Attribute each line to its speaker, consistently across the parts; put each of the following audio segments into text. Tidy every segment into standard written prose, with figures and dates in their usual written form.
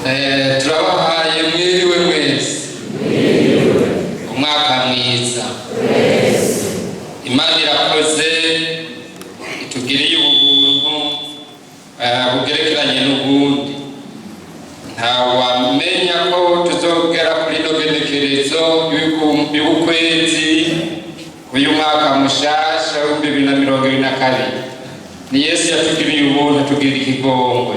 Speaker 1: turabahaye mwiriwe mwese umwaka mwiza. Imana irakoze itugiriye ubuntu bugerekeranye n'ubundi. Ntawamenya ko tuzogera kuri no genekerezo y'ukwezi uyu mwaka mushasha w'2022. Ni Yesu yatugiriye ubuntu, atugirira ikigongwe,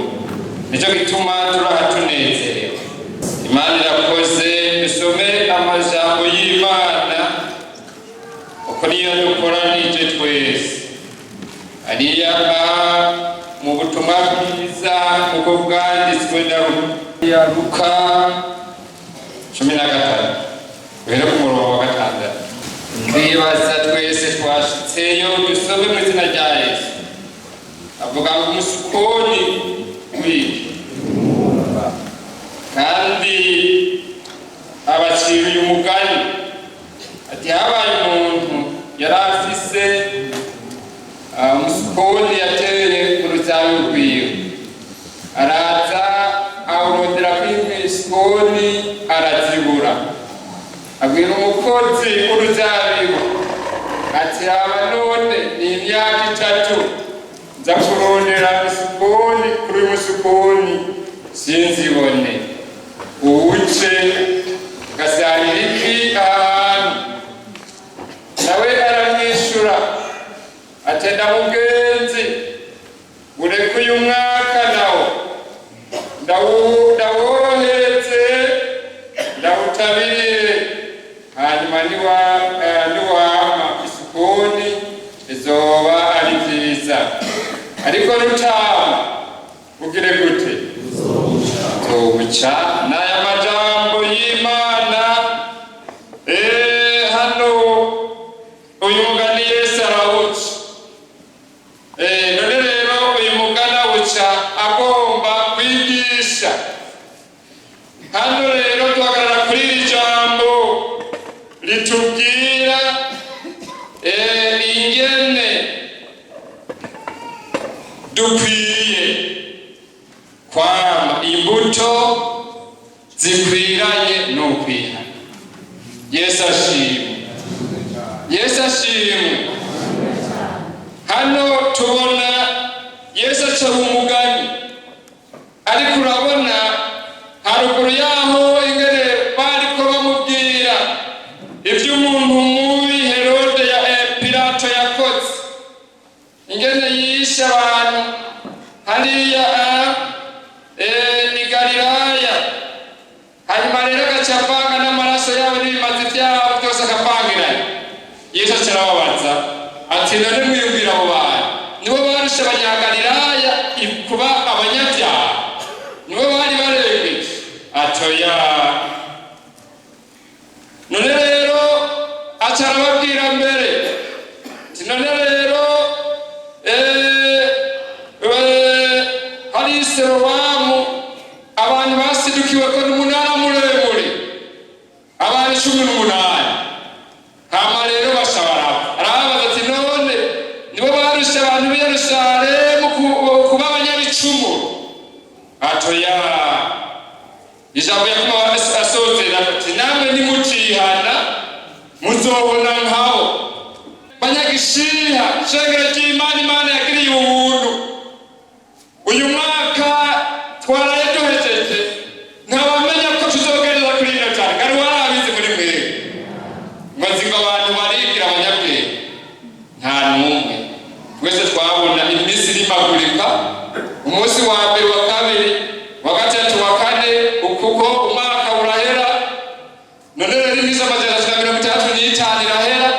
Speaker 1: nicyo gituma turahatunezerewe. Imana irakoze. Dusome amajambo y'Imana uko niyo dukoranije twese. Ariya mu butumwa bwiza uko bwanditswe na Luka 15 guhera ku murongo wa 6. Ndibaza twese twashitseyo. Dusome mu izina rya Yesu. Avuga ngo umusukoni w'iki kandi abaciriye umugani ati habaye umuntu yari afise umusukoni yateye ku ruzabibu rwiwe. Araza awurondera kw'isukoni arazibura. Abwira umukozi w'uruzabibu ati aba none ni imyaka 3 nza kurondera isukoni kuri uyu musukoni sinzibone. Uwuce ugasanga iki ahantu. Nawe aramwishyura ati ndamugenzi ureke uyu mwaka nawo ndaworohereze ndawutabirire, hanyuma niwama isukoni izoba ari nziza. Ariko nutama ugire gute? Zobuca. N'aya majambo y'Imana hano uyu mugani Yesu arawuca. None rero uyu mugani awuca agomba kwigisha. Hano rero duhagarara kuri iri jambo litubwira ingene dukwiye kwama imbuto zikwiranye n'ukwihana. Yesu ashimwe. Yesu ashimwe. Hano tubona Yesu aca umugani, ariko urabona haruguru yaho ingene bariko bamubwira ivy'umuntu mubi Herode Pilato yakoze, ingene yishe abantu hariya ni Galilaya. Hanyuma rero agaca avanga n'amaraso yabo n'ibimazi vyabo byose akavangirana. Yesu aca arababaza ati none mwiyumvira abo bantu nibo barusha abanyagalilaya kuba abanyabyaha? Nibo bari barengeje? Atoya. None rero aca arababwira mbere ati none rero hari Silowamu abantu basidukiwe ko n'umunara muremure, abantu 18. Hama rero bashabara arabaza ati none nibo barusha abantu b'i Yerusalemu kuba abanyabicumuro? Atoya. Ijambo yakuma asozera ati namwe nimucihana muzobona nkabo banyagishiha shengero ry'Imana. Imana yagiriye ubuntu. Uyu mwaka twaraye duhejeje, ntabamenya ko tuzogereza kuri ino cyane kandi warabizi muri mwere ngo nzinga abantu barigira abanyabwenge. Nta n'umwe. Twese twabona iminsi irimagurika, umunsi wa mbere wa kabiri wa gatatu wa kane kuko umwaka urahera. None rero iminsi 365 irahera,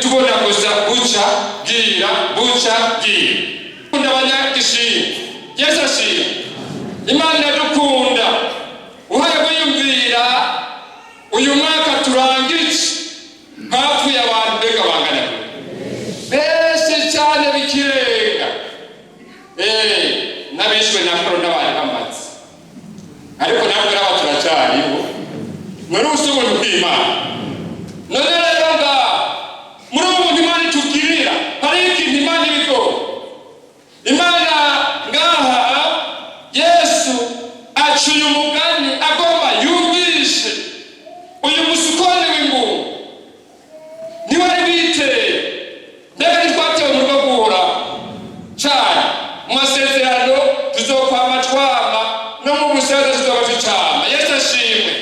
Speaker 1: tubona gusa buca gira buca gira. Kunda abanyagishira. Yesu ashira. Imana iradukunda. Uhaye kwiyumvira uyu mwaka turangije hapfuye abantu mbega bangana benshi cyane bikirenga. N'abishwe na korona bari bamaze, ariko ntabwo raba turacyariho. Muri usubuntu bw'Imana. None rero muri ubu Imana itugirira hari ikintu Imana ibigo. Imana ngaha Yesu aciye umugani agomba yumvishe uyu musukoni w'ingungu ntiwari witeye, mbega ntitwatewe mu rwo guhora cane mu masezerano tuzokwama twama no mu busaza tuzoba tucama. Yesu ashimwe.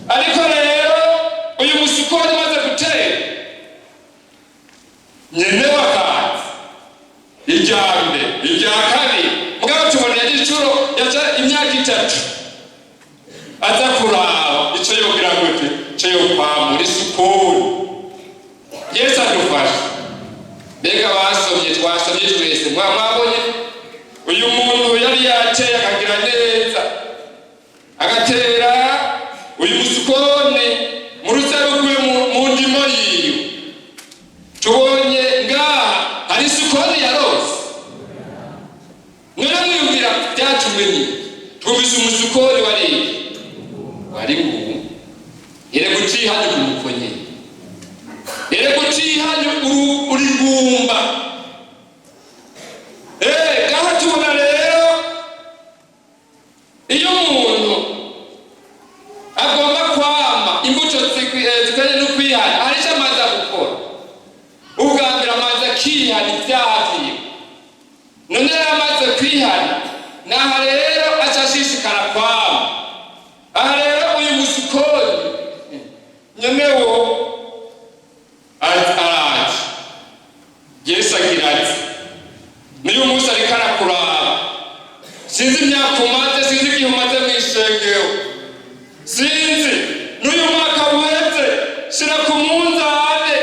Speaker 1: Ariko rero uyu musukoni maze gutera nyene wakazi irya mbere irya kabiri mugabo tubonera igicuro yaca imyaka 3 aza kuraba ico yogira gute ico yokwamura isukoni. Yesu adufashe. Mbega basomye twasomye twese mwabonye uyu muntu yari yateye akagira neza agatera uyu musukoni mu ruzaru rwe mu ndimo yiwe. Tubonye ngaha hari isukoni yarose. None mwiyumvira byatumwe ni twumvise umusukoni wari ngumu ere gucihanye kumukonye ere gucihanye uri ngumba. Ngaha tubona rero iyo umuntu agomba kwama imbuto zikanye no kwihana hari icyo amaze gukora. Ubwa mbere amaze kwihana ibyaha vyiwe. None amaze kwihana naha rero acashishikara kwama. Aha rero uyu musukoni nyenewo araje. Yesu agira ati niyo munsi ariko arakuraba. Sinzi imyaka umaze, sinzi igihe umaze mw'ishengero, sinzi n'uyu mwaka uheze. Shira ku munzane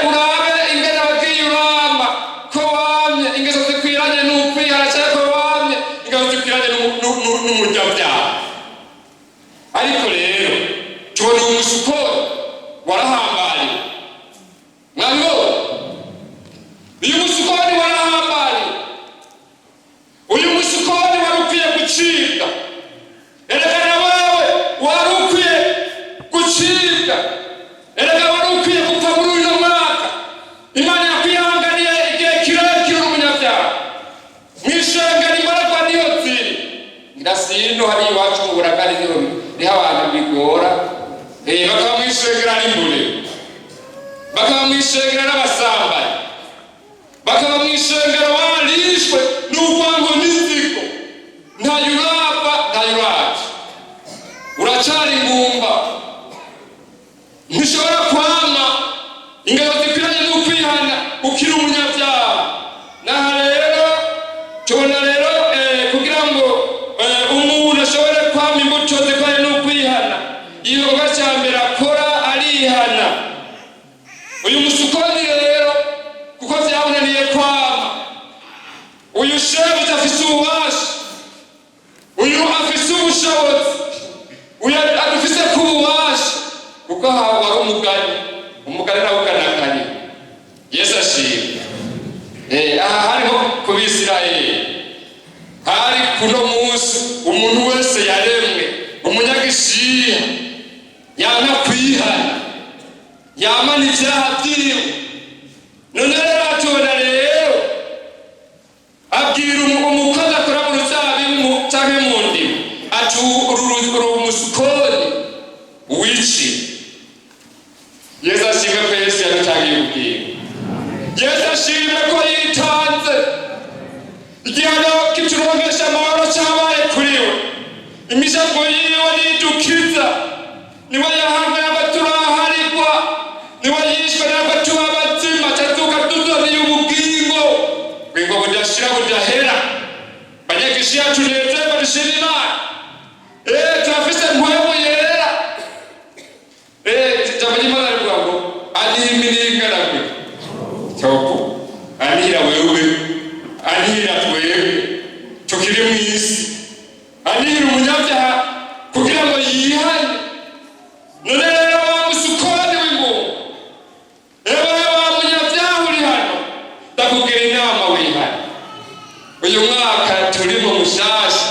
Speaker 1: urabe ingene wagiye urama ko wamye ingeso zikwiranye n'ukwihana cyangwa ko wamye ingeso zikwiranye n'umunyabyaha. Ariko rero tubona umusukoni warahambariwe. Mwabibona uyu musukoni warahambariwe. Uyu musukoni wari ukwiye gucibwa. Erekana wewe wari ukwiye gucibwa. Erega wari ukwiye gupfa muri uyu mwaka. Imana yakwihanganiye igihe kirekire umunyabyaha. Mw'ishengero imbaraga niyo ziri. Ngira hari iwacu mu Buragari niho abantu bigora. Bakaba mw'ishengero ari imbure, bakaba mw'ishengero n'abasambanyi, bakaba mw'ishengero barishwe n'urwango n'inzigo. Ntayo urapfa ntayo uraca, uracari ingumba. Ntishobora kwama ingabo zikwiranye n'ukwihana ukiri umunyabyaha. Naha rero tubona rero kugira ngo umuntu ashobore kwama imbuto zikwiranye n'ukwihana, igikorwa cya mbere akora arihana. Uyu musukoni rero kuko byabonaniye kwama, uyu shebuja afise ububasha, uyu afise ubushobozi, uyu adufise ku bubasha kuko hawe wari umugani nawe uganakanye. Yesu ashimwe. Aha hariho ku Bisirayeli, hari kuno munsi umuntu wese yaremwe umunyagishiha yanka kwihana, yamana ivyaha vyiwe. None rero atubona rero abwira umukozi akora mu ruzabibu canke mu ndimo ati uru musukoni wicire. Yesu ashimwe ko Yesu yadutangiye ubwira. Yesu ashimwe ko yitanze. Igihano kituronkesha amahoro cabaye kuri we. Imishago yiwe nidukiza. Niwe yahamwe abaturaharigwa, niwe yishwe n'abatuba bazima cazuka tuzaniye ubugingo. Bwingo budashira budahera. Banyagishiya tunezerwa dushira Imana. Turafise mpwemu yera. Jambo ry'Imana rivuga ngo anihimiringa nakwe. Cyoko anihira wewe, anihira twewe tukiri mw'isi, anihira umunyabyaha kugira ngo yihane. None rero wa musukoni w'ingungu, wa munyabyaha uri hano, ndakubwira inama wihane. Uyu mwaka turimo mushasha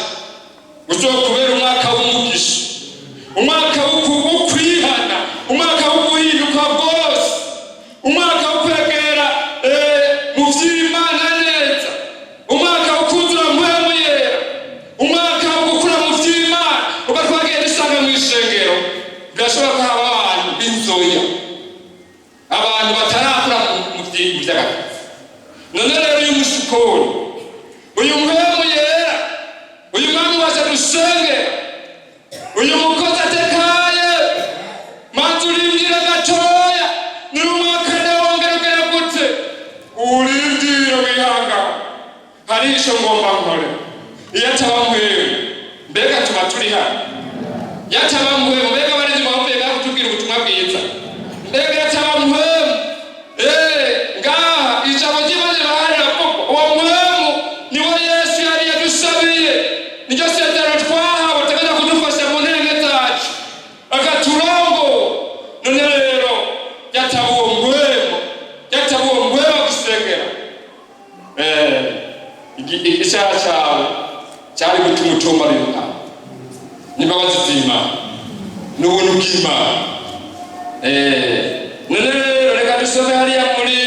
Speaker 1: uzokubera umwaka w'umugisha, umwaka wo kwihana, umwaka wo guhinduka bwose, umwaka wo kwegera mu vy'Imana neza, umwaka wo kuzura mpwemu yera, umwaka wo gukura mu birashobora ko haba abantu b'inzoya, abantu batarakura mu by'agakiza. None rero uyu musukoni, uyu mpemu yera, uyu mwami waje dusengera, uyu mukozi atekaye, manzi urindira gatoya, ni umwaka wongera ugera gute, urindira wihangana. Hari icyo ngomba nkore, iyo ataba mpemu mbega tuba turi hano, iyo ataba mpemu mbega abarinzi bavuye ngaho kutubwira ubutumwa bwiza, mbega iyo ataba mpemu ngaha ijambo ry'Imana riraharira kuko uwo mpemu niwe Yesu yari yadusabiye, niryo sezerano twahawe ateganya kudufasha mu ntege zacu akaturongo. None rero yataba uwo mpemu gusengera icyaha cyawe cyari gutuma utumbarirwa n'imbabazi z'Imana n'ubuntu bw'Imana. None rero reka dusome hariya muri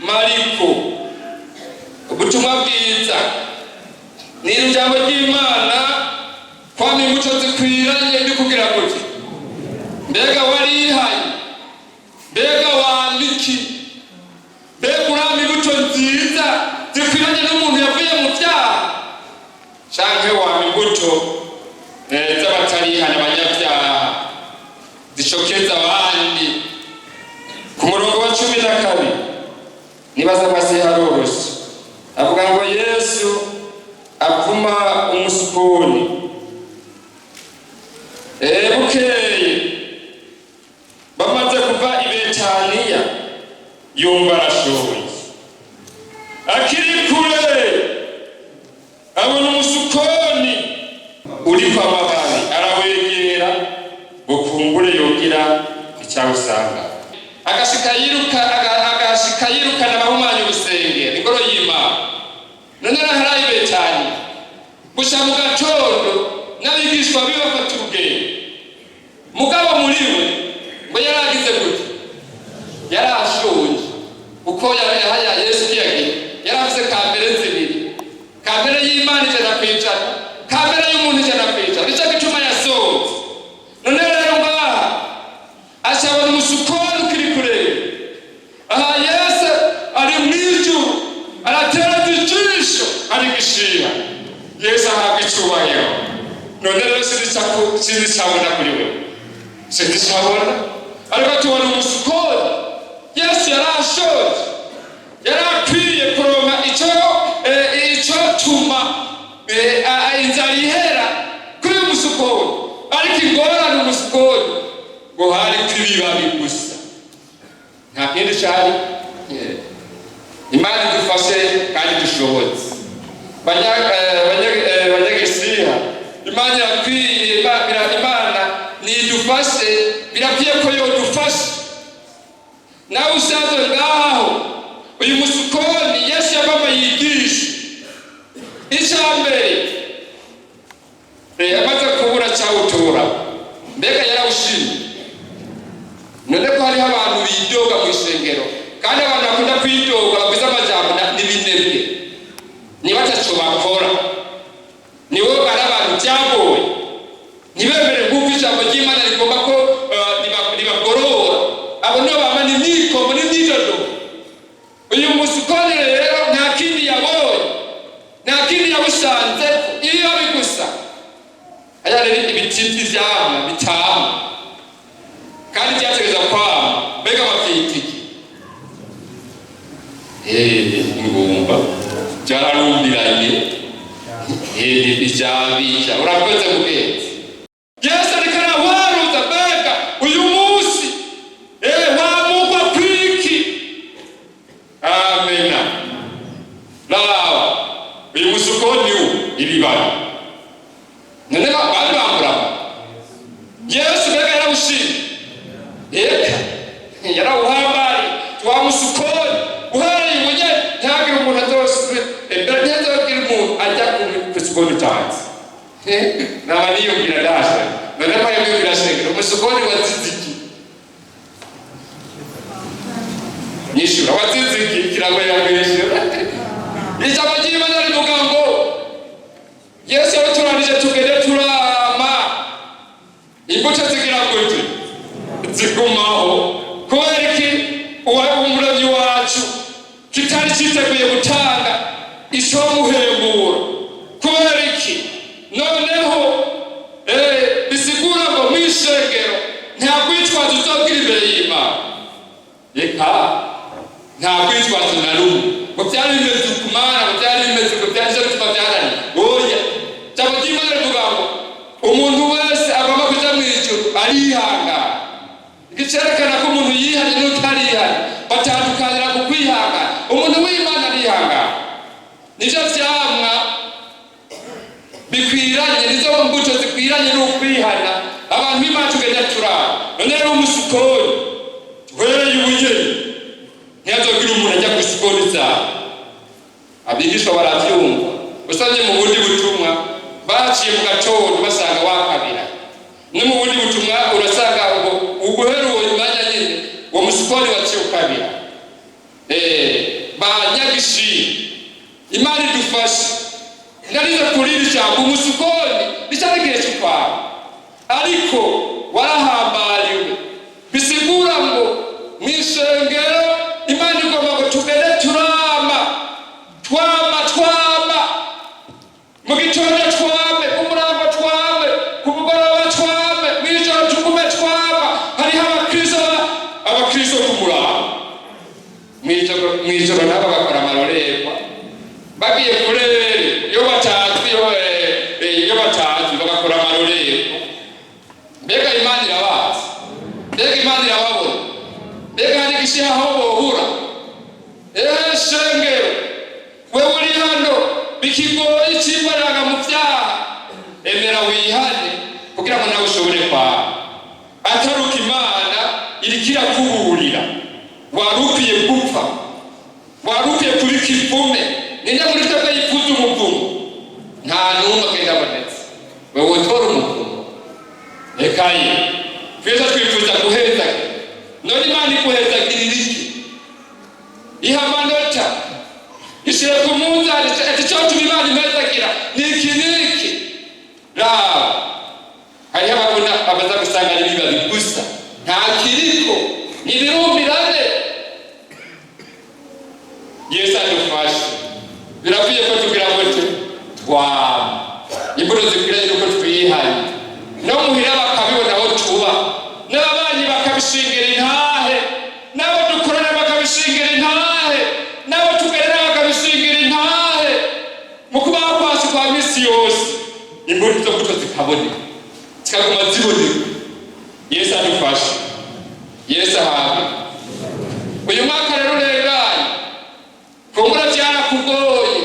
Speaker 1: Mariko ubutumwa bwiza, ni ijambo ry'Imana kwama imbuto zikwiranye ndikubwira gute, mbega warihaye, mbega wambiki, mbega urama imbuto nziza zikwiranye n'umuntu yavuye mu byaha, canke wama imbuto z'abatarihana abanyabyaha zishokeza abandi. Ku murongo wa 12 nibaza kwasi haroroshye, avuga ngo Yesu avuma umusukoni. Bukeye bamaze kuva i Betaniya, yumva arashoboye, akiri kure abona umusukoni uri kwa mababi, arawegera bukumbure yogira icyawusanga, agashika yirukana abahumanya urusengero, ingoro y'Imana. None harayi Betaniya gusa mu gatondo n'abigishwa be bafata urugendo, mugabo muri we ngo yaragize gute, yarashonje kuko yahaya Yesu yagiye yaravuze kamere zibiri, kamere y'Imana ijana kwijana, kamere y'umuntu ijana kwijana, nicyo gituma yasohotse. None rero ngaha ashabona umusukoni ukiri kure, aha Yesu ari mw'ijuru aratera ijisho arigishira, Yesu ahabwa icyubahiro. None rero sinzicabona kuri we, sinzicabona, ariko tubona umusukoni. Yesu yarashoje, yarakwiye kuronka icyo tuma inzara ihera kuri uyu musukoni, ariko ingorane umusukoni ngo hari kw'ibibabi gusa, nta kindi cyari. Imana idufashe kandi dushobotse banyagisiha, Imana irakwiye, Imana nidufashe, birakwiye ko yodufashe. Nawe usanzwe ngaho uyu musukoni Yesu yabama yigisha icyambere, amaze kubura cyawutora, mbega yarawushimye. None ko hariho abantu bidoga mu isengero, kandi abantu bakunda kwidoga bavuze amajambo n'ibinebwe, niba ataco bakora, nibo ari abantu byagoye, ntibemere nk'uko ijambo ry'Imana rigomba ko ribagorora. Abo nibo bamana imyikomo n'imyidodo. Uyu musukoni rero nta kindi yabonye, nta kindi yabusanze, iyo bigusa aya rero ibiti by'ivyamwa bitama kandi byategeza kwama, mbega bafitiki ingumba byararumviranye bijabija. Urakoze mugenzi. Yesu ariko arawaruza, mbega uyu munsi wamugwa kwiki. Amena. Lawa uyu musukoni ibibara, none bari bambura Yesu mbega yarawushimye, yarawuhambaye wa musukoni uhereye mwenye ntihagire umuntu ntihagire umuntu ajya ku musukoni utanze. Naba niyumvira dashe, none mpaye mbibwira shengero umusukoni waziziki nyishura, waziziki kirago yambeshura. Ijambo ry'Imana rivuga ngo Yesu yaturanije tugende turama, imbuto zigira gute, utiteguye gutanga ico muhembura. Kubera iki? Noneho bisigura ngo mw'ishengero nta kwitwaza uzobwira imbere y'Imana. Reka nta kwitwaza na rumwe ngo byari bimeze ukumana, ngo byari bimeze ngo byari bituma byarani. Oya, jambo ry'Imana rivuga ngo umuntu wese agomba kuja mw'ijuru arihangana. Igicerekana ko umuntu yihanye n'utarihanye batandukanira ku kwihangana. Umuntu w'Imana arihangana. Nivyo vyamwa bikwiranye, nizo mbuto zikwiranye n'ukwihana abantu b'Imana tugenda turaba. None rero umusukoni tuhereye ubugeni ntiyazogira umuntu ajya kwisukoni zawe. Abigishwa baravyumva. Usanye mu bundi butumwa baciye mu gatondo basanga wakabira. No mu bundi butumwa urasanga uguhera uwo imanya nyine uwo musukoni waciye ukabira. Banyagishi Imana idufashe. Ndariza kurira ijambo umusukoni nicyagiye cy'ukwawe, ariko warahambariwe. Bisigura ngo mw'ishengero Imana igomba ngo tugende turama mu gitondo twame, ku murango twame, ku mugoroba twame, mw'ijoro tugume twama. Hariho abakristo ku murango, mw'ijoro nabo bakora amarorerwa bagiye kurere iyo batazwi bagakora amarorerwa. Mbega Imana irabazi, mbega Imana irababona, mbega hari igishiha aho bohura. Shengero wewe uri hano bikigoye ikimbaraga mu vyaha, emera wihane kugira ngo nawe ushobore kwawe. Ataruka Imana iriko irakuburira. Warukwiye gupfa, warukwiye kuba ikivume. Ninde muri twebwe yifuza umuvumo? Nta n'umwe agenda abonetse. Wewe utora umuvumo. Ekaye twese twifuza guheza. None Imana ikuhezagirira iki? Iha amanota, ishire ku munzani ati cyo tuma Imana imezagira niki niki. Raba hariho ababona abaza gusanga ari bibabi gusa, nta kiriko nibirumbirane. Yesu adufashe. Birakwiye ko tugira ngo imbuto zikwiriye yuko twihanye. No muhira bakabibona aho tuba, n'abanyi bakabishingira intahe, n'abo dukorana bakabishingira intahe, n'abo tugerera bakabishingira intahe. Mu kubaho kwacu kwa misi yose imbuto zo mbuto zikaboneka, zikaguma ziboneka. Yesu adufashe. Yesu ahawe. Uyu mwaka rero urenganye, kumbura byarakugoye,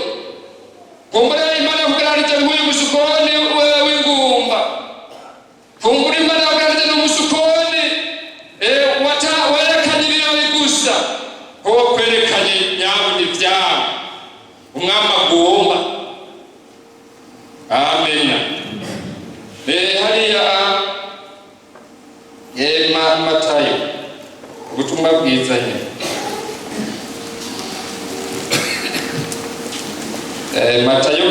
Speaker 1: kumbura Imana kugararije nk'uyu musukoni w'ingumba, kumbura Imana kugararije n'umusukoni werekanye ibirori gusa, wowe kwerekanye nyabuna ibyawe umwami agomba. Amena. Hariya Matayo ubutumwa bwiza nyine. Matayo 3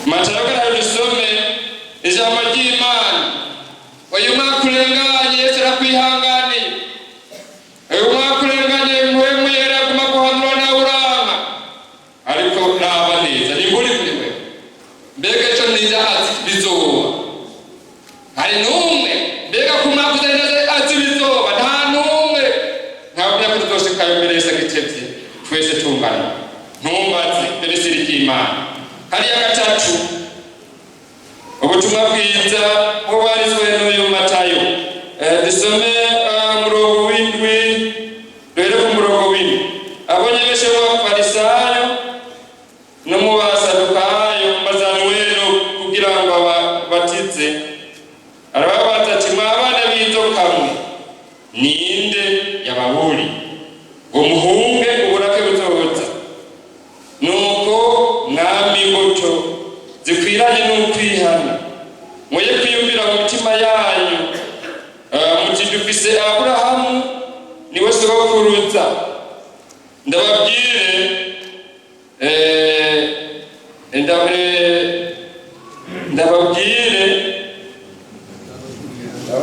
Speaker 1: Matayo 3 dusome ijambo ry'Imana. Uyu mwaka urenganye Yesu arakwihanganiye. Uyu mwaka urenganye muhemu yera aguma guhanura nawe uranga, ariko naba neza nimburi kuri we. Mbega icyo nizazi bizoba? Hari n'umwe mbega kumwakuza azi bizoba? Nta n'umwe. Ntabwo tuzoshikayo mbere yese gitevye twese tungana. Ntumbaze mbere siri ry'Imana. Hariya 3 ubutumwa bwiza bubarizwe n'uyu Matayo. Dusome umurongo w'indwi duhere ku murongo w'indwi. Abonye benshi b'abafarisayo no mu basadukayo bazanywe no kugira ngo abatize, arababaza ati mwabana b'inzoka mwe, ninde yababuri ngo muhunge uburake buzoza? Nuko mwami imbuto zikwiranye n'ukwihana mwoye kwiyumvira mu mitima yanyu muti dufise Aburahamu niwe sogokuruza. Ndababwire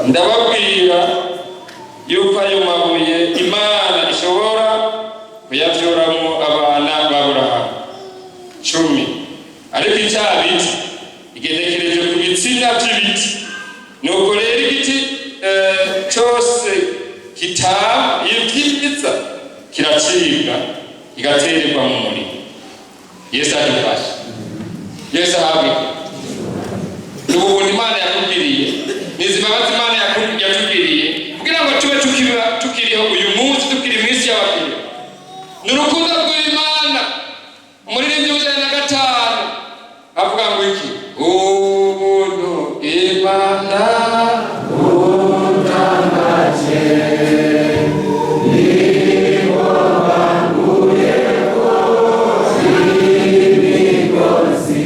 Speaker 1: ndababwira bategerwa mu muriro. Yesu adufashe. Yesu ahabwe. N'ubuntu Imana yakugiriye, n'izibabazi Imana yakugiriye kugira ngo tube tukiriho uyu munsi, tukiri mu isi y'abakiriho. N'urukundo rw'Imana. Umuririmbyi w'ijana na gatanu avuga ngo iki? Ubuntu Imana butangaje niho banguyeko imigozi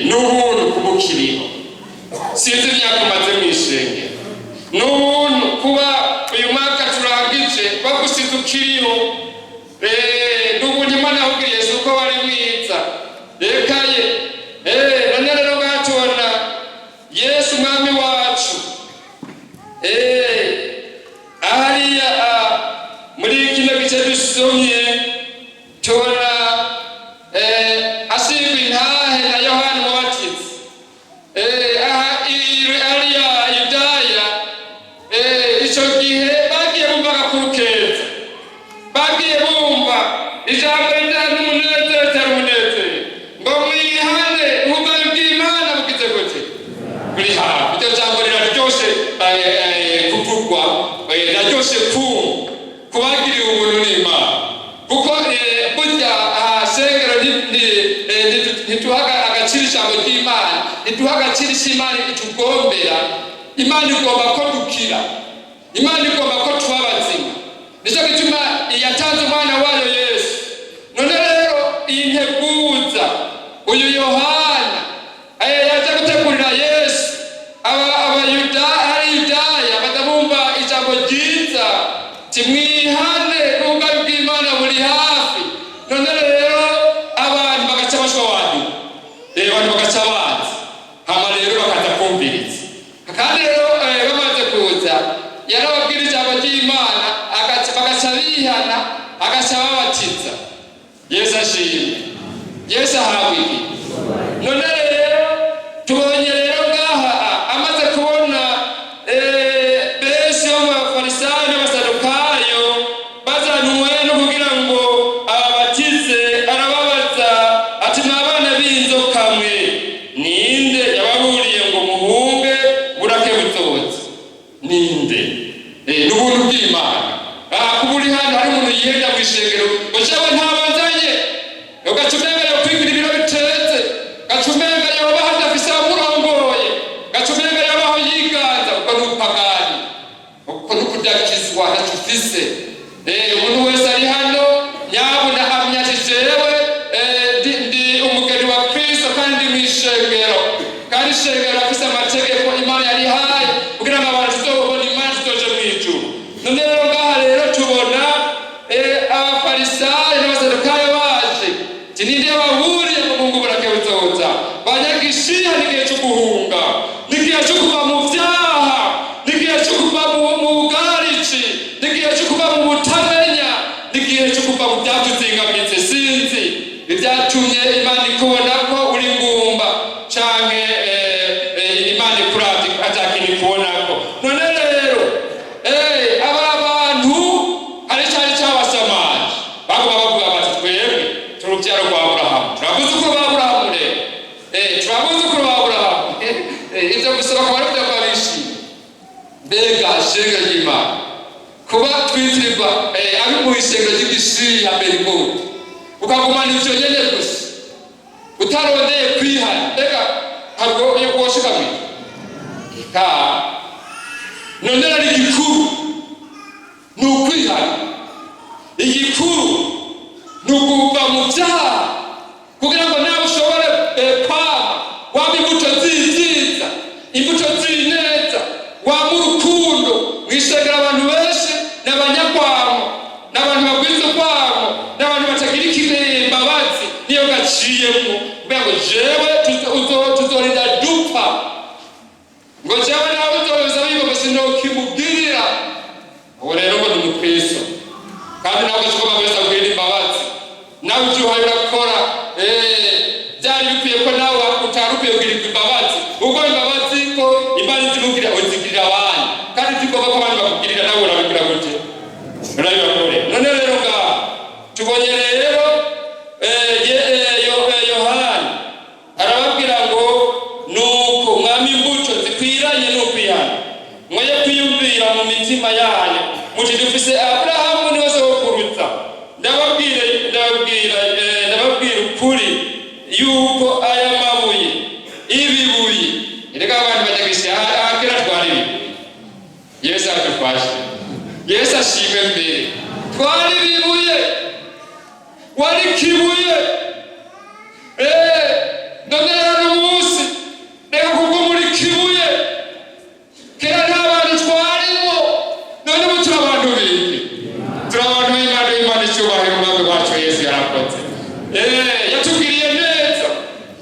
Speaker 1: n'ubuntu kubukiriho. Sinzi imyaka umaze mu ishengero, n'ubuntu kuba uyu mwaka turangije bagusize ukiriho. N'ubuntu Imana yakugiriye si uko wari mwiza, rekaye none rero ngatubona Yesu umwami wacu hariya muri kino gice dusomye tubona asigwa intahe na Yohana Umubatizi. Hariya Yudaya icyo gihe bagiye bumva agakuru keza, bagiye bumva ijambo rijyana n'umunezero utari umunezero ngo mwihane ubugari bw'Imana bugize gute buri hafi. Iryo jambo riraryoshe kuvugwa, riraryoshe kubagiriye ubuntu n'Imana, kuko burya ahasengero ntituha agaciro ijambo ry'Imana, ntituha agaciro Imana itugombera. Imana igomba ko dukira, Imana igomba ko tuba bazima. Nicyo gituma yatanze umwana wayo Yesu. None rero iyi nteguza uyu Yohana yaje gutegurira Yesu hari Yudaya batabumva ijambo ryiza timwihane ubugari bw'Imana buri hafi. None rero abantu bagaca bashwabana, abantu bagaca bazi, hama rero bakaza kumviriza. Kandi rero bamaze kuza yarababwira ijambo ry'Imana, bagaca bihana, agaca babatiza. Yesu ashimwe, Yesu ahabwe. None rero tubonye rero ngaha amaze kubona benshi b'Abafarisayo n'Abasadukayo bazanwe no kugira ngo ababatize, arababaza ati mwabana b'inzoka mwe, ninde yababuriye ngo muhunge burake butotsi? Ninde? N'ubuntu bw'Imana. Kuburi hano hari umuntu yihenda mu ishengero ngo jewe ntabanzanye, ugacumenga yo kwigira ibiro bitetse, gacumenga yoba hadafise amurongoye, gacumenga yabaho yiganza. Uko n'upagani, uko n'ukudakizwa ntacufise. Umuntu wese ari hano nyabuna amenya ati jewe ndi umugeni wa Kristo kandi mu ishengero, kandi ishengero afise amategeko Imana yarihaye kugira ngo abantu tuzobona Imana tuzoje mu ijuru. None rero ngaha rero tubona Abafarisayo n'Abasadukayo baje, ninde bahuriye mu Mungu burake buzoza. Banyagishiha n'igihe cyo guhunga, n'igihe cyo kuva mu vyaha, n'igihe cyo kuva mu bugarici, n'igihe cyo kuva mu butamenya, ishengero ry'Imana, kuba twitirirwa abi mu ishengero ry'igisi ya Berigodi, ukagumana ivyo nyene gusa utarondeye kwihana, ega ntabwo woshika mw'ijuru. None ari igikuru ni ukwihana, igikuru ni ukuva mu vyaha kugira ngo nawe ushobore kwama waba imbuto nziza, imbuto zineza, waba urukundo mwishengera abantu benshi n'abanyagwamo, n'abantu bagwiza urwamo, n'abantu batagira ikimbabazi niyo gaciyemo kugira ngo jewe tuzorinda dupfa, ngo jewe nawe uzoza biba sinokimubwirira. Ubu rero ngo ni umukristo kandi nawe ugashobora kwesa kubwira imbabazi, nawe ivyo uhaye urakora byari bikwiye ko nawe utari ukwiye kugirirwa imbabazi, ubwo imbabazi ko Imana izimubwira uzigirira abandi kandi zigomba ko abandi bakugirira nawe urabikora gute? Urabibakore. None rero ngaha tubonye rero Yohana arababwira ngo nuko mwami imbuto zikwiranye n'ukwihana mwoye kwiyumvira mu mitima yanyu muti dufise Aburahamu niwe sokuruta. Ndababwira ukuri yuko aya mabuye ibibuye erega abantu bajagise akira twari Yesu atufashe, Yesu ashimwe mbere twari bibuye wari kibuye none rero umunsi reka kuko muri kibuye kera nta bantu twarimo, none ubu turi abantu bindi, turi abantu b'Imana icyubahiro umwami wacu Yesu yarakoze yatubwiriye neza.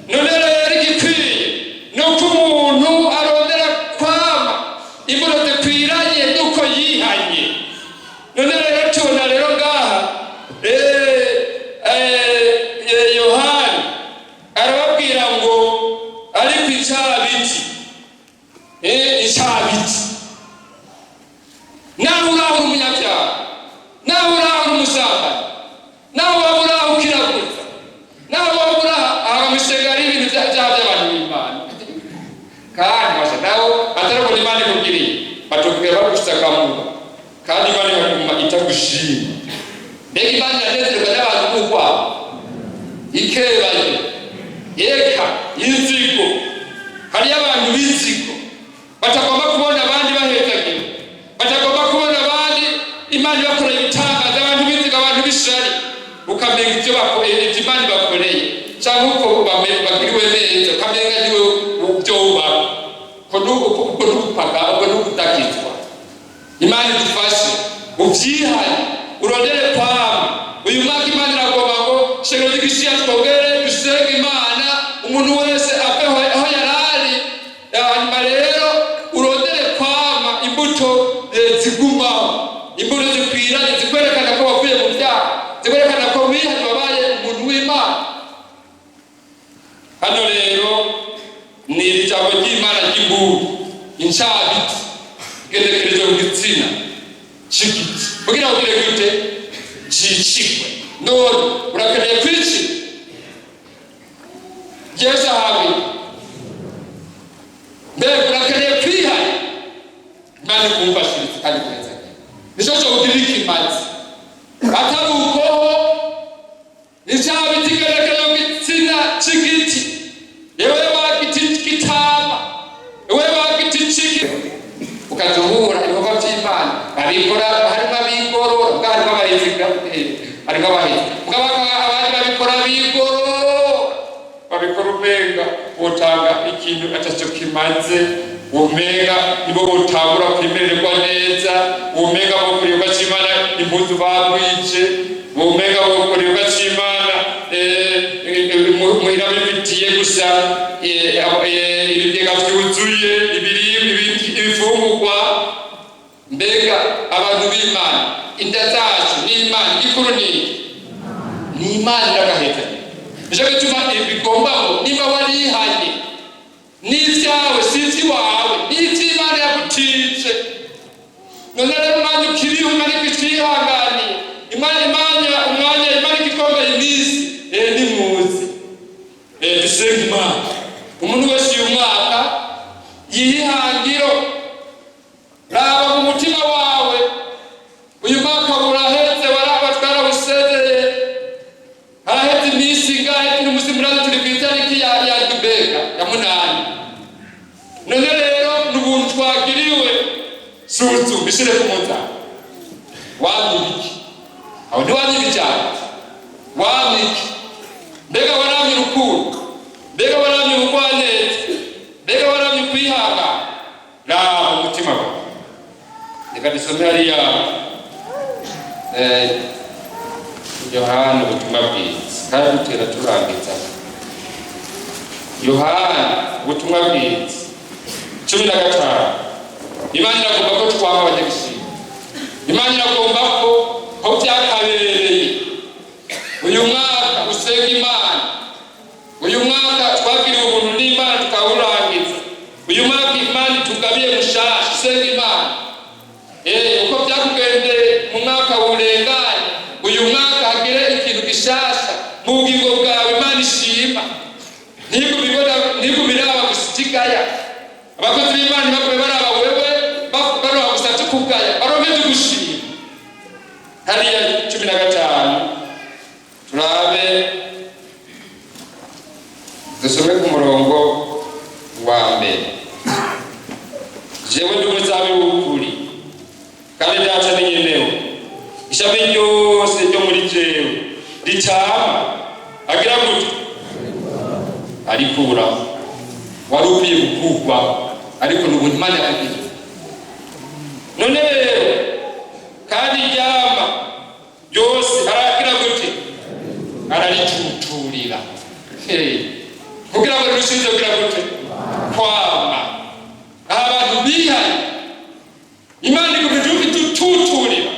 Speaker 1: None rero igikwiye ni uko umuntu arondera kwama imbuto zikwiranye nuko yihanye. None rero tubona rero ngaha Yohana arababwira ngo ariko icabiti nawe uraho umunyabyaha, nawe uraho umusambanyi, nawe waba uraho ukiraguza, nawe waba uraho abamushenga ari ibintu by'abantu b'Imana kandi basha nawe atarabona Imana ikubwiriye batubwira bagushitsa akamuga kandi Imana ikaguma itagushima. Mbega Imana iranezerwa n'abantu b'ukwabo ikebaye eka inzigo, hariyo abantu b'inzigo batagomba kubona abandi bahezagira, batagomba kubona abandi Imana ibakoreye ibitangaza, abantu b'inzigo, abantu b'ishari, ukamenya ivyo Imana ibakoreye cyangwa uko bagiriwe neza ukamenya niwe uvyobaka ko n'ugupaka ubwo n'ugudakizwa. Imana idufashe uvyihane urondere kwama. Uyu mwaka Imana iragomba ngo shengero ry'igisi twongere dusenge Imana, umuntu wese ave aho yarari, hanyuma rero urondere kwama imbuto zigumaho, imbuto zikwiranye zikwerekana ko wavuye mu byaha, zikwerekana ko wihanye wabaye umuntu w'Imana. Hano rero ni ijambo ry'Imana ry'inguru incabiti igenekerezo ku gitsina c'igiti kugira ngo ugire gute cicikwe. None urakeneye kwicika Yesu ahawe, mbega urakeneye kwihana Imana ikumfashiriza kandi kweza nico cyo kugira ikimazi atari ukoho incabiti igenekerezo ku gitsina c'igiti. Yewe bagiti kitama, yewe bagiti ciki ukazubura ibikorwa by'Imana abikora, harimo abigorora harimo abahiziga, harimo abahizi abandi babikora babikora umenga utanga ikintu atacyo kimaze, umenga nibo utangura kwimererwa neza, umenga bo kuribwa cy'Imana impuzu bagwije, umenga bo kuribwa cy'Imana muhira bifitiye gusa ibigega vyuzuye ibifungurwa. Mbega abantu b'Imana inda zacu n'Imana igikuru ni Imana iragahezanya. Nico gituma bigomba ngo niba warihanye n'ivyawe si ivy'iwawe, n'ivy'Imana yagutize. None rero umwanya ukiriho Imana ikwihanganiye, umwanya Imana igikomeye iminsi nimuzi dusenge Imana. Umuntu wese uyu mwaka yihangiro raba mu mutima bisire ku munzani. Wamye iki? Aho ntiwamye ibijyanye. Wamye iki? Mbega waramye urukundo, mbega waramye ubugwaneza, mbega waramye kwihangana na umutima wawe. Reka dusome hariya Yohana ubutumwa bwiza kandi dutera turangiza. Yohana ubutumwa bwiza 15. Imana iragomba ko twaba abanyagishimwe. Imana iragomba ko byakabereye uyu mwaka usenga Imana. Uyu mwaka twagiriwe ubuntu n'Imana tukawurangiza. Uyu mwaka Imana tugabiye mushasha usenga Imana. Uko byakugendeye mu mwaka urenganye, uyu mwaka hagire ikintu gishasha mu bugingo bwawe. Imana ishima. Ntigumire abagusigaya. Abakozi b'Imana bakore baraba wewe baroha gusatse kugaya baromeje gushima. Hariya 15 turabe dusome ku murongo wa mbere. Jewe ndi umuzabibu w'ukuri kandi data ni nyenewe. Ishami ryose ryo muri jewe ritama agira gute arikura. Wari ukwiye gukugwa ariko n'ubu Imana yakugize. None rero kandi ryama byose aragira gute araricuturira. Kugira ngo rusize kugira gute kwama abantu bihaye. Imana ikubidututurira,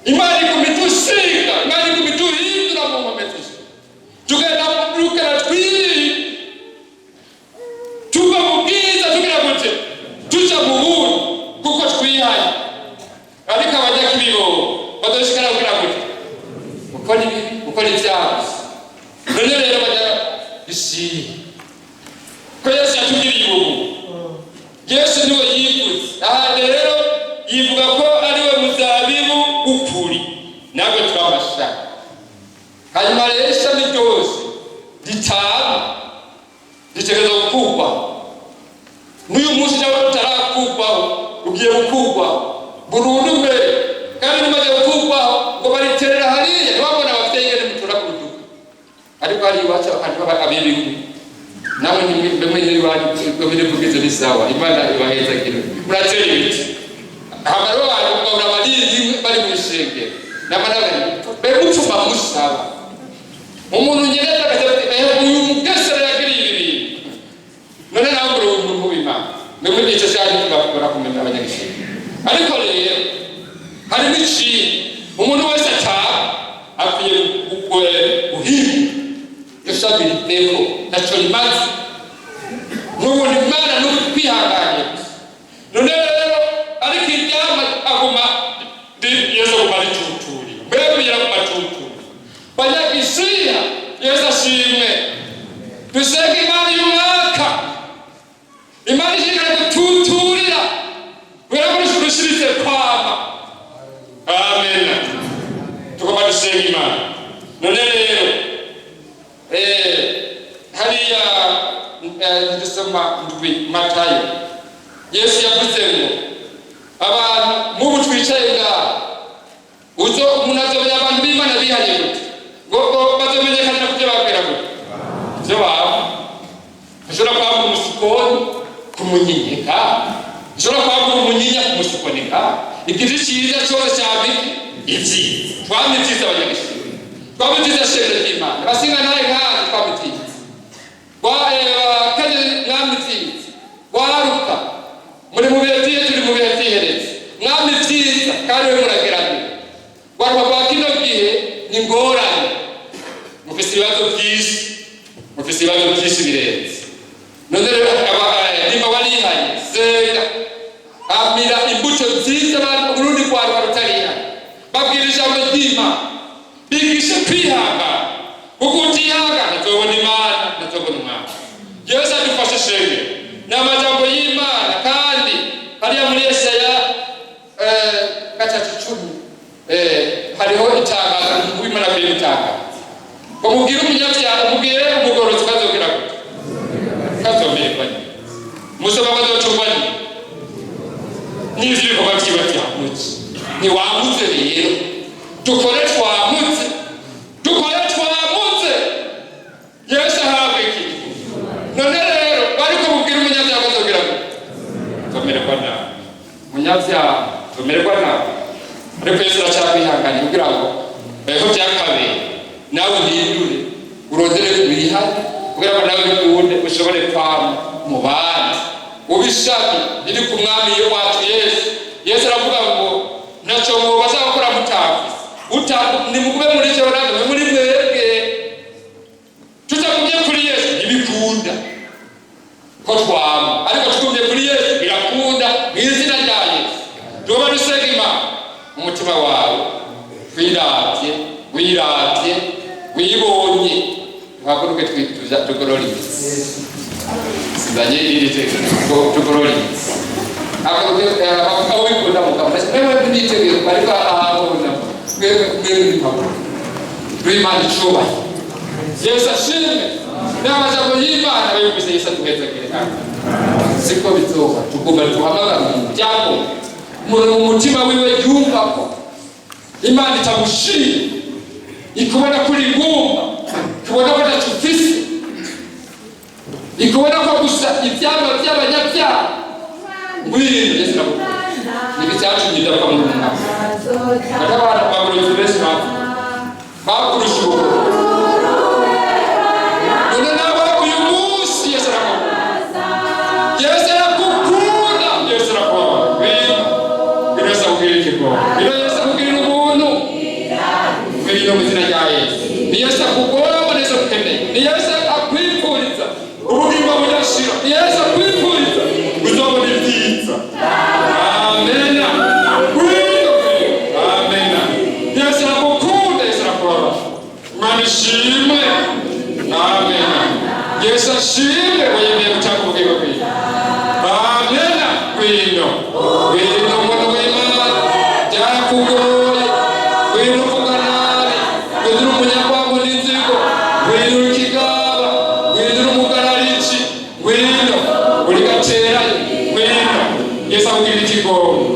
Speaker 1: Imana ikubitusiga, Imana ikubituhindura mu nkomezi. Tugenda rukera tuba mu bwiza tugira gute tuja mu buntu kuko twihaye. Ariko abanyakibibo badoshikara kugira gute ukora ibyaha. None rero bajya isi ko Yesu yatugiriye ubu. Yesu niwe yivuze. Aha rero yivuga ko ariwe muzabibu ukuri, nabwo turabasha. Hanyuma rero ishami ryose ritama ritegereza gukugwa. N'uyu munsi nawe utarakugwaho ugiye gukugwaho burundu mbere. Kandi numaze gukugwaho ngo bariterera hariya ntibabona ababyeyi ngene mutura ku rutugu. Ariko hari iwacu abantu ab'ibingu nawe nimwe n'ibindi kugize ni sawa. Imana ibaheza kino muratera ibiti ahamaro abantu urabarizi bari mu ishengero n'amanaga bemutuma musaba umuntu nyene atakaza uyu mugesera yagiriye ibintu. None nawe uri umuntu w'Imana nimwe n'icyo cyane tugakora kumenya abanyagishimwe. Ariko rero hari n'ikintu umuntu wese akwiye guhimba yashabiriteho naco rimaze n'ubundi Imana n'ukwihanganye. None rero ariko iryama aguma Yesu aguma ricuturi mbere yaraguma cuturi banyagishira. Yesu ashimwe. Dusenge Imana y'umwaka. Imana ishikara gututurira kubera ko rushirize kwama. Amen. Tugomba dusenge Imana. None rero hariya dusoma ndwi Matayo. Yesu yavuze ngo abantu mubu twicaye ngaha uzo munazobya abantu b'Imana bihanye gute ngo bazomenyekana kujya bakera gute byo baba ushobora kwambura umusukoni kumunyinyika, ushobora kwambura umunyinya kumusukonika. Igiti cyiza cyose cyabiki ibyiza twamitiza abanyagishimwe twamitiza shenge ry'Imana basinga nawe nkazi twamitiza kaje mwamitiza waruka muri mu bihe byiza turi mu bihe byiheretse mwamitiza kandi we muragerageza. Waruka kwa kino gihe ni ngorane mufise ibibazo byinshi birenze. None rero nimba warihaye senga amira imbuto nziza bari Burundi kwari barutariha babwira ijambo ry'Imana bigishe kwihangana kuko utihangana ntazobona Imana ntazobona umwana. Yesu adufashe shenge n'amajambo y'Imana kandi hariya muri Yesaya 3:10 hariho itangazo w'Imana kuri mutanga ngo mubwire umunyabyaha umubwire umugorozi kazogira gute kazomererwa musoma bazocumva n'ivyo bikorwa byibati ntiwamutse rero dukore twamutse Yesu ahabwe iki none rero bariko bubwira umunyabyaha bazobwira zomererwa nawe umunyabyaha zomererwa nawe ariko Yesu aracyakwihanganira kugira ngo eho byakabe nawe uhindure urondere wihane kugira ngo nawe ukunde ushobore kwama mu bandi ubishaka iri ku mwami wacu Yesu aravuga ngo ntacyo mubaza gukora mutavuze nimugube muri cyo namwe muri mwebwe tutakumye kuri Yesu ntibikunda ko twama ariko tukumye kuri Yesu birakunda mu izina rya Yesu tuba dusenga Imana umutima wawe wiravye wibonye hakuruke twituza tugorora imitsi sizanye iri teko tugorora imitsi aho wikunda mukamara mwe nditege ariko aho mwe mpamvu Imana icuba Yesu ashimwe n'amajambo y'Imana bayumvise Yesu atuhezagire siko bizoba tugomba tuhamagara mu byako mu mutima wiwe yumva ko Imana itamushimye ikubona kuri ngumba ikubona ko ntacufise ikubona ko gusa ibyama by'abanyabyaha ngwino Yesu aravuga nibicyatumye ndapfa mu mwaka n'abantu bagoroye benshi bakurusha ubukuru none nawe uyu munsi Yesu aravuga Yesu arakukunda Yesu arakubabarira Yesu akubwira ikigongo Yesu akubwira ubuntu ngwino mu izina rya Yesu ni Yesu akugora neza ukeneye ni Yesu akwifuriza ubugingo budashira ni Yesu akwifuriza uzobona ibyiza amen amen Yesu akukunda Yesu arakubabarira Imana ishimwe amen Yesu ashimwe wemeye gutanga ubugingo bwiwe amen ngwino umuntu w'Imana byakugoye ngwino uvuga nabi ngwino umunyabwango n'inzigo ngwino ikigaba ngwino umugararici ngwino uri gateranye ngwino Yesu akubwira ikigongo